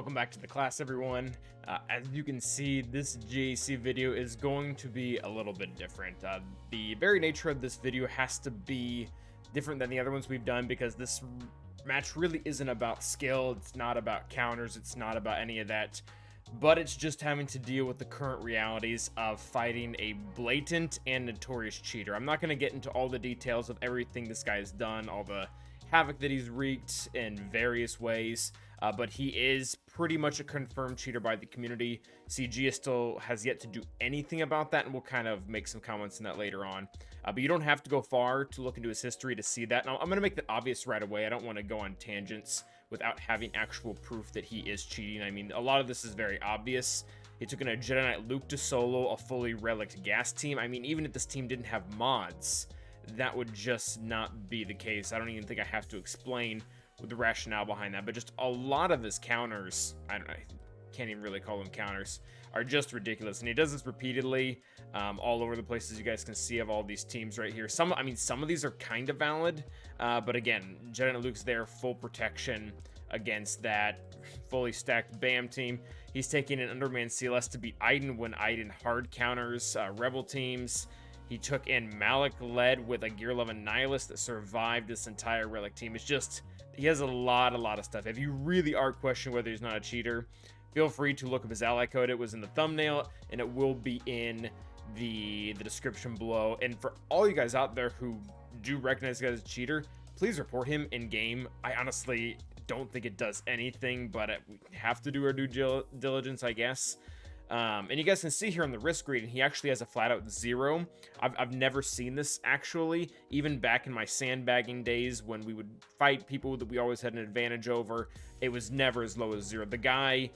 welcome back to the class, everyone. As you can see, this GAC video is going to be a little bit different. The very nature of this video has to be different than the other ones we've done because this match really isn't about skill, it's not about counters, it's not about any of that, but it's just having to deal with the current realities of fighting a blatant and notorious cheater. I'm not going to get into all the details of everything this guy has done, all the havoc that he's wreaked in various ways, but he is pretty much a confirmed cheater by the community. CG still has yet to do anything about that, and we'll kind of make some comments on that later on. But you don't have to go far to look into his history to see that. Now, I'm going to make that obvious right away. I don't want to go on tangents without having actual proof that he is cheating. I mean, a lot of this is very obvious. He took in a Jedi Knight Luke to solo a fully relicked gas team. I mean, even if this team didn't have mods, that would just not be the case. I don't even think I have to explain with the rationale behind that, but just a lot of his counters, I don't know, can't even really call them counters, are just ridiculous. And he does this repeatedly all over the places you guys can see of all these teams right here. Some of these are kind of valid, but again, Jedi Knight Luke's there, full protection against that fully stacked BAM team. He's taking an Underman CLS to beat Iden when Iden hard counters Rebel teams. He took in Malik led with a Gear 11 Nihilist that survived this entire Relic team. It's just, he has a lot of stuff. If you really are questioning whether he's not a cheater, feel free to look up his ally code. It was in the thumbnail, and it will be in the description below. And for all you guys out there who do recognize this guy as a cheater, please report him in game. I honestly don't think it does anything, but we have to do our due diligence, I guess. And you guys can see here on the risk rating, he actually has a flat out 0. I've never seen this actually, even back in my sandbagging days when we would fight people that we always had an advantage over. It was never as low as 0. The guy,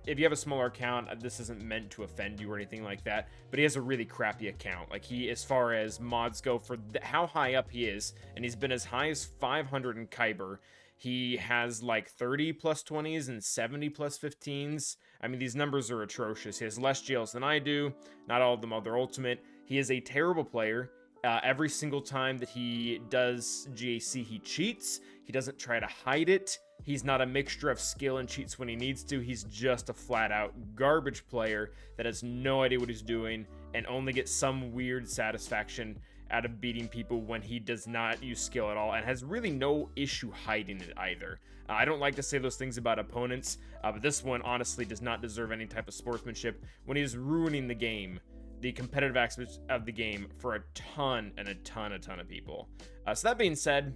if you have a smaller account, this isn't meant to offend you or anything like that, but he has a really crappy account. Like, he, as far as mods go, for how high up he is, and he's been as high as 500 in Kyber. He has like 30 plus 20s and 70 plus 15s. I mean, these numbers are atrocious. He has less jails than I do. Not all of them are their ultimate. He is a terrible player. Every single time that he does GAC, he cheats. He doesn't try to hide it. He's not a mixture of skill and cheats when he needs to. He's just a flat out garbage player that has no idea what he's doing and only gets some weird satisfaction out of beating people when he does not use skill at all, and has really no issue hiding it either. I don't like to say those things about opponents, but this one honestly does not deserve any type of sportsmanship when he is ruining the game, the competitive aspects of the game, for a ton of people. So that being said,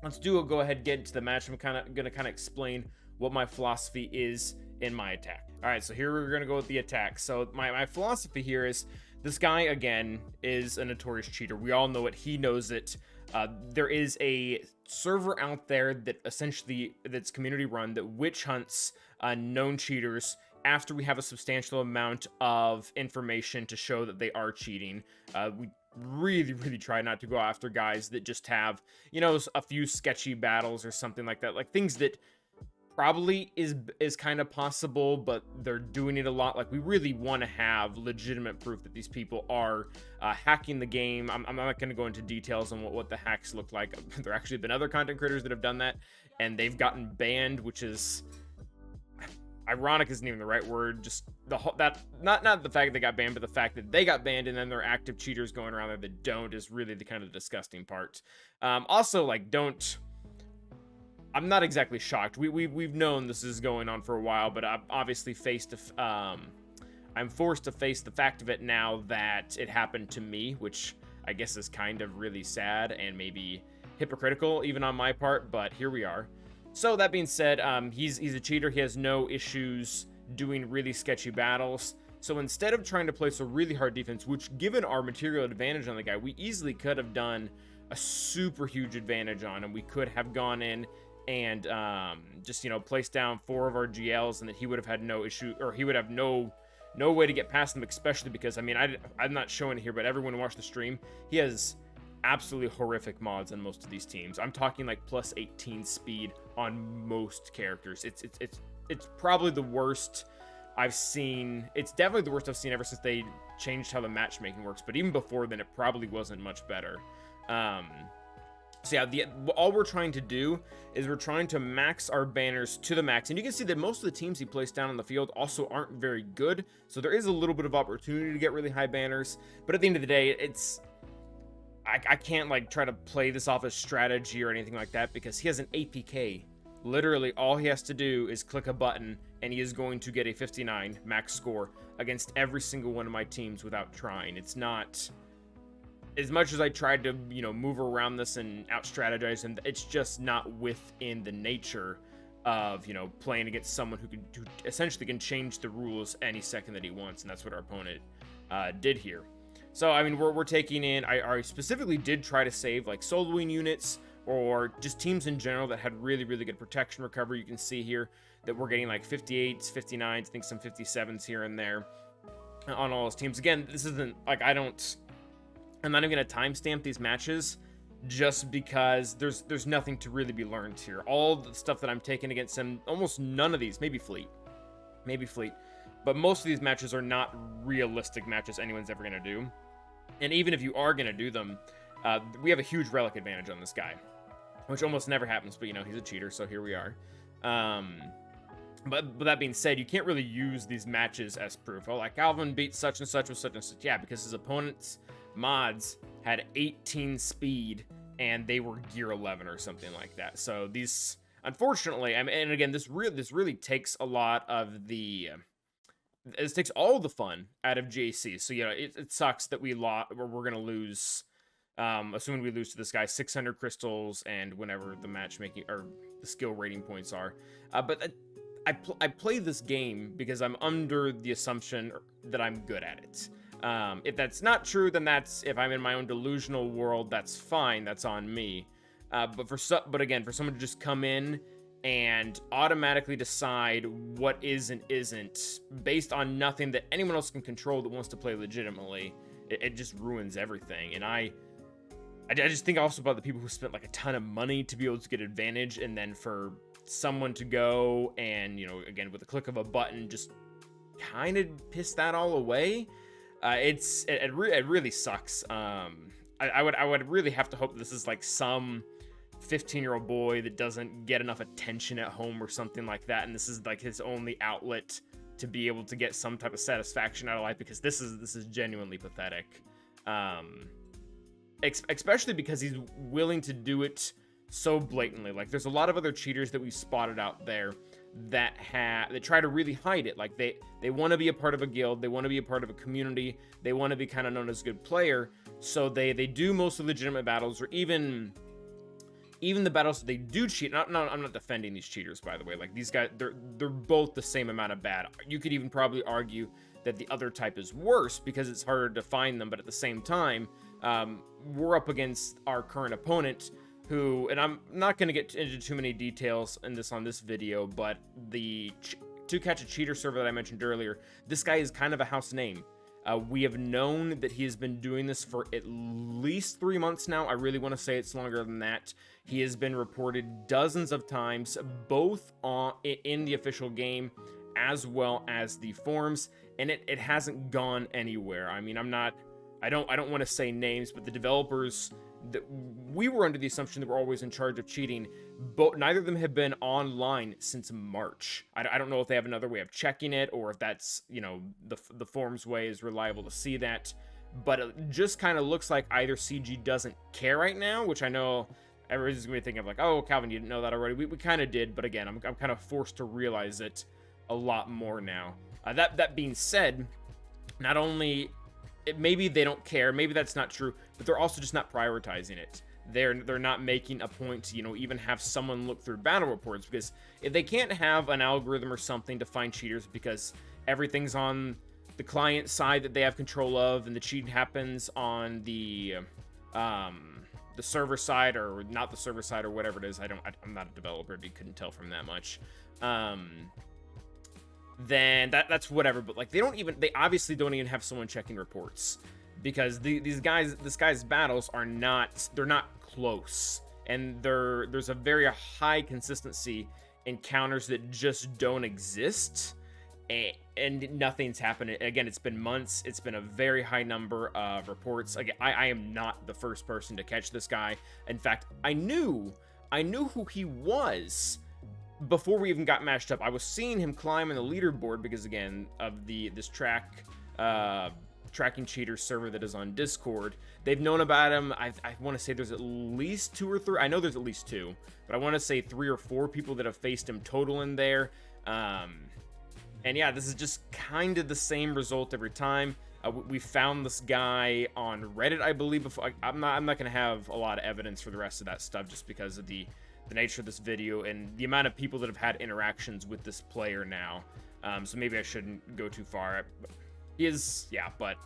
let's go ahead and get into the match. I'm gonna explain what my philosophy is in my attack. All right, so here we're gonna go with the attack. So my philosophy here is, this guy, again, is a notorious cheater. We all know it. He knows it. There is a server out there that essentially, that's community run, that witch hunts known cheaters after we have a substantial amount of information to show that they are cheating. We really try not to go after guys that just have, you know, a few sketchy battles or something like that. Like, things that probably is kind of possible, but they're doing it a lot. Like, we really want to have legitimate proof that these people are hacking the game. I'm not going to go into details on what the hacks look like. There actually have been other content creators that have done that, and they've gotten banned, which is ironic, isn't even the right word. Just the whole, that not the fact that they got banned, but the fact that they got banned and then there are active cheaters going around there that don't, is really the kind of disgusting part. Also, like, I'm not exactly shocked. We've known this is going on for a while, but I'm obviously I'm forced to face the fact of it now that it happened to me, which I guess is kind of really sad and maybe hypocritical even on my part, but here we are. So that being said, he's a cheater. He has no issues doing really sketchy battles. So instead of trying to place a really hard defense, which, given our material advantage on the guy, we easily could have done a super huge advantage on him. We could have gone in and just, you know, placed down 4 of our GLs, and that he would have had no issue, or he would have no way to get past them, especially because, I mean, I'm not showing it here, but everyone watch the stream. He has absolutely horrific mods on most of these teams. I'm talking like plus 18 speed on most characters. It's probably the worst I've seen. It's definitely the worst I've seen ever since they changed how the matchmaking works, but even before then, it probably wasn't much better. So yeah, all we're trying to do is we're trying to max our banners to the max. And you can see that most of the teams he placed down on the field also aren't very good. So there is a little bit of opportunity to get really high banners. But at the end of the day, I can't like try to play this off as strategy or anything like that, because he has an APK. Literally, all he has to do is click a button, and he is going to get a 59 max score against every single one of my teams without trying. It's not... As much as I tried to, you know, move around this and out-strategize him, it's just not within the nature of, you know, playing against someone who essentially can change the rules any second that he wants, and that's what our opponent did here. So, I mean, we're taking in... I specifically did try to save, like, soloing units, or just teams in general that had really, really good protection recovery. You can see here that we're getting, like, 58s, 59s, I think some 57s here and there on all those teams. Again, this isn't, like, I'm not even going to timestamp these matches just because there's nothing to really be learned here. All the stuff that I'm taking against him, almost none of these, maybe Fleet, but most of these matches are not realistic matches anyone's ever going to do. And even if you are going to do them, we have a huge relic advantage on this guy, which almost never happens, but, you know, he's a cheater, so here we are. But that being said, you can't really use these matches as proof. Oh, like, Calvin beat such and such with such and such. Yeah, because his opponent's mods had 18 speed, and they were gear 11 or something like that. So these, unfortunately, I mean, and again, this really takes a lot of the... It takes all the fun out of JC. So, yeah, it sucks that we're going to lose... assuming we lose to this guy, 600 crystals and whenever the matchmaking or the skill rating points are. But I play this game because I'm under the assumption that I'm good at it. If that's not true, then if I'm in my own delusional world, that's fine. That's on me. But again, for someone to just come in and automatically decide what is and isn't based on nothing that anyone else can control that wants to play legitimately, it just ruins everything. And I just think also about the people who spent like a ton of money to be able to get advantage, and then for someone to go and, you know, again, with the click of a button, just kind of piss that all away. It really sucks. I would really have to hope this is like some 15-year-old boy that doesn't get enough attention at home or something like that, and this is like his only outlet to be able to get some type of satisfaction out of life, because this is genuinely pathetic. Especially because he's willing to do it so blatantly. Like, there's a lot of other cheaters that we've spotted out there that try to really hide it. Like, they want to be a part of a guild, they want to be a part of a community, they want to be kind of known as a good player, so they do mostly legitimate battles, or even the battles that they do cheat. I'm not defending these cheaters, by the way. Like, these guys, they're both the same amount of bad. You could even probably argue that the other type is worse because it's harder to find them, but at the same time, we're up against our current opponent, who, and I'm not going to get into too many details on this video, but the To Catch a Cheater server that I mentioned earlier, this guy is kind of a house name. We have known that he has been doing this for at least 3 months now. I really want to say it's longer than that. He has been reported dozens of times, both in the official game as well as the forums, and it hasn't gone anywhere. I mean, I don't want to say names, but the developers that we were under the assumption that were always in charge of cheating, but neither of them have been online since March. I don't know if they have another way of checking it, or if that's, you know, the forums way is reliable to see that, but it just kind of looks like either CG doesn't care right now, which I know everybody's gonna be thinking of, like, oh, Calvin, you didn't know that already. We kind of did, but again, I'm kind of forced to realize it a lot more now. That being said, not only maybe they don't care, maybe that's not true, but they're also just not prioritizing it. They're not making a point to, you know, even have someone look through battle reports, because if they can't have an algorithm or something to find cheaters because everything's on the client side that they have control of, and the cheating happens on the server side, or not the server side, or whatever it is. I'm not a developer, but you couldn't tell from that much. Then that's whatever. But like, they obviously don't even have someone checking reports, because this guy's battles are not close, and there's a very high consistency in counters that just don't exist. and nothing's happened. Again, it's been months. It's been a very high number of reports. Again, I am not the first person to catch this guy. In fact, I knew who he was before we even got matched up. I was seeing him climb in the leaderboard because, again, of this tracking cheater server that is on Discord. They've known about him. I want to say there's at least 2 or 3. I know there's at least 2, but I want to say 3 or 4 people that have faced him total in there. And yeah, this is just kind of the same result every time. We found this guy on Reddit, I believe. Before I'm not going to have a lot of evidence for the rest of that stuff, just because of the nature of this video and the amount of people that have had interactions with this player now. So maybe I shouldn't go too far. He is, yeah, but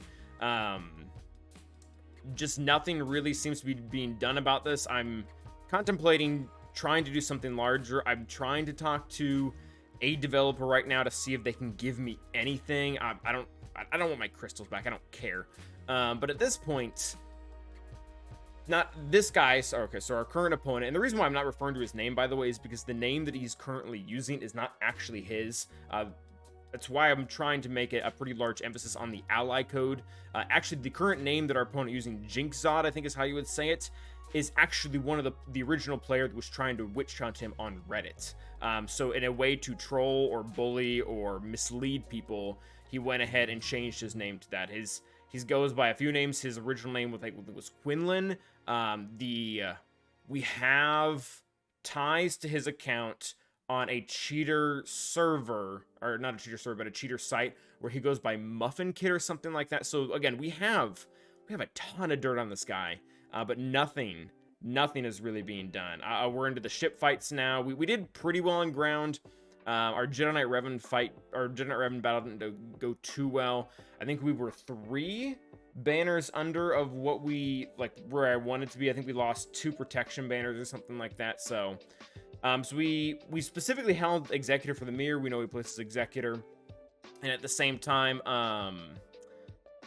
just nothing really seems to be being done about this. I'm contemplating trying to do something larger. I'm trying to talk to a developer right now to see if they can give me anything. I don't want my crystals back. I don't care. But at this point, not this guy. So, okay, so our current opponent, and the reason why I'm not referring to his name, by the way, is because the name that he's currently using is not actually his. That's why I'm trying to make it a pretty large emphasis on the ally code. Actually, the current name that our opponent using, Jinxzod, I think is how you would say it, is actually one of the original player that was trying to witch hunt him on Reddit. So in a way to troll or bully or mislead people, he went ahead and changed his name to that. He goes by a few names. His original name was Quinlan. We have ties to his account on a cheater server, or not a cheater server, but a cheater site where he goes by Muffin Kid or something like that. So again, we have a ton of dirt on this guy, but nothing is really being done. We're into the ship fights now. We did pretty well on ground. Our Jedi Knight Revan battle didn't go too well. I think we were 3 banners under of what where I wanted to be. I think we lost 2 protection banners or something like that. So we specifically held Executor for the mirror. We know he places Executor. And at the same time, I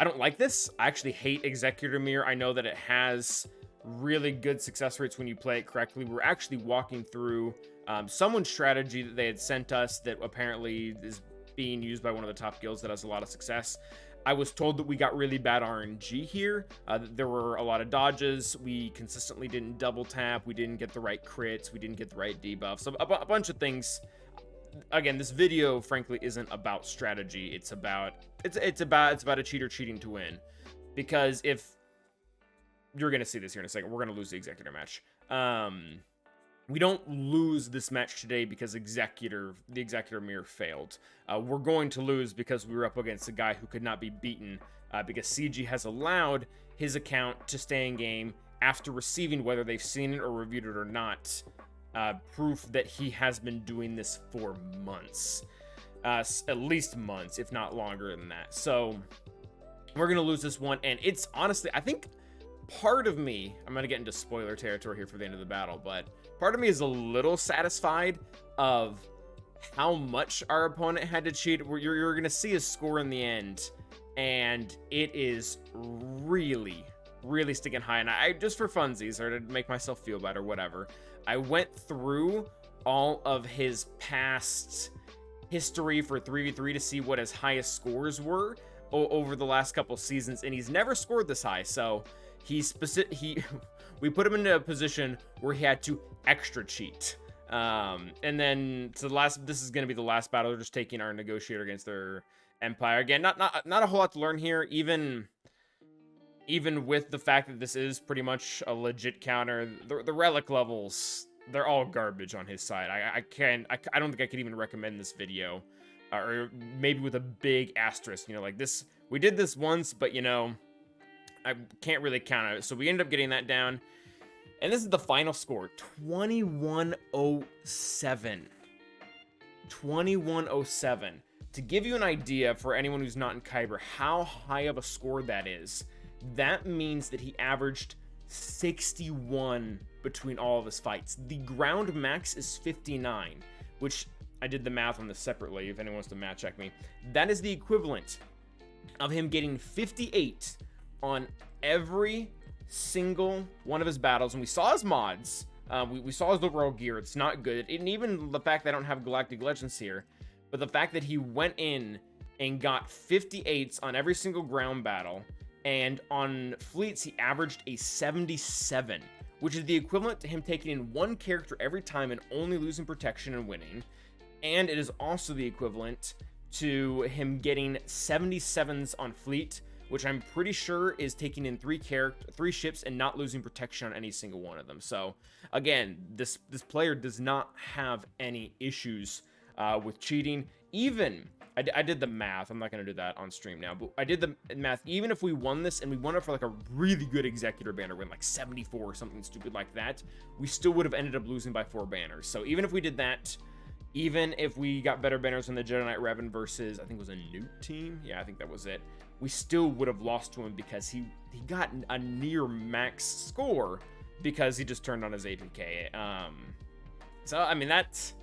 don't like this. I actually hate Executor mirror. I know that it has really good success rates when you play it correctly. We're actually walking through someone's strategy that they had sent us that apparently is being used by one of the top guilds that has a lot of success. I was told that we got really bad RNG here. There were a lot of dodges. We consistently didn't double tap. We didn't get the right crits. We didn't get the right debuffs. So a bunch of things. Again, this video, frankly, isn't about strategy. It's about a cheater cheating to win. Because if you're gonna see this here in a second, we're gonna lose the Executor match. We don't lose this match today because the Executor mirror failed. We're going to lose because we were up against a guy who could not be beaten because CG has allowed his account to stay in game after receiving, whether they've seen it or reviewed it or not, proof that he has been doing this for months. At least months, if not longer than that. So we're going to lose this one. And it's honestly, I think part of me, I'm going to get into spoiler territory here for the end of the battle, but part of me is a little satisfied of how much our opponent had to cheat. You're going to see his score in the end, and it is really, really sticking high. And I just for funsies, or to make myself feel better, whatever, I went through all of his past history for 3v3 to see what his highest scores were over the last couple seasons, and he's never scored this high. So we put him into a position where he had to extra cheat. And then this is going to be the last battle. They're just taking our negotiator against their empire. Again, not a whole lot to learn here, even with the fact that this is pretty much a legit counter. The relic levels, they're all garbage on his side. I don't think I could even recommend this video, or maybe with a big asterisk, like this. We did this once, but I can't really count on it. So we ended up getting that down. And this is the final score, 2107. 2107. To give you an idea for anyone who's not in Kyber, how high of a score that is, that means that he averaged 61 between all of his fights. The ground max is 59, which I did the math on this separately if anyone wants to math check me. That is the equivalent of him getting 58 on every single one of his battles. And we saw his mods. We saw his overall gear. It's not good. And even the fact that I don't have Galactic Legends here, but the fact that he went in and got 58s on every single ground battle, and on fleets he averaged a 77, which is the equivalent to him taking in one character every time and only losing protection and winning. And it is also the equivalent to him getting 77s on fleet, which I'm pretty sure is taking in three ships and not losing protection on any single one of them. So again, this player does not have any issues with cheating. Even I did the math. I'm not going to do that on stream now, but I did the math. Even if we won this and we won it for like a really good Executor banner win, like 74 or something stupid like that, we still would have ended up losing by 4 banners. So even if we did that, even if we got better banners than the Jedi Knight Revan versus, I think it was a new team. Yeah, I think that was it. We still would have lost to him because he got a near max score because he just turned on his APK. So, I mean, that's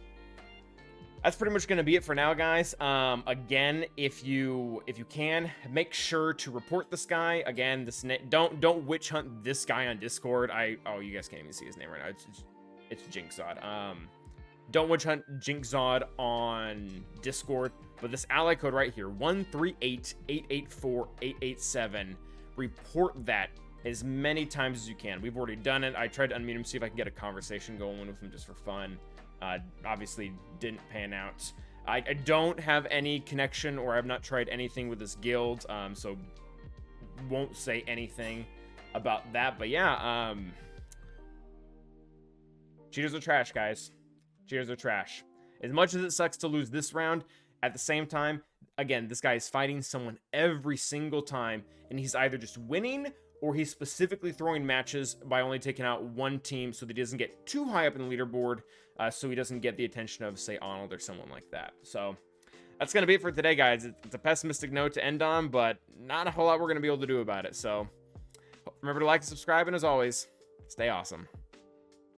pretty much going to be it for now, guys. Again, if you can, make sure to report this guy. Again, don't witch hunt this guy on Discord. Oh, you guys can't even see his name right now. It's Jinxzod. Don't witch hunt Jinxzod on Discord, but this ally code right here, 138884887, report that as many times as you can. We've already done it. I tried to unmute him, see if I can get a conversation going with him just for fun. Obviously didn't pan out. I don't have any connection, or I've not tried anything with this guild, so won't say anything about that. But yeah, cheaters are trash, guys. Cheaters are trash. As much as it sucks to lose this round, at the same time, again, this guy is fighting someone every single time, and he's either just winning or he's specifically throwing matches by only taking out one team so that he doesn't get too high up in the leaderboard, so he doesn't get the attention of, say, Arnold or someone like that. So that's going to be it for today, guys. It's a pessimistic note to end on, but not a whole lot we're going to be able to do about it. So remember to like and subscribe, and as always, stay awesome.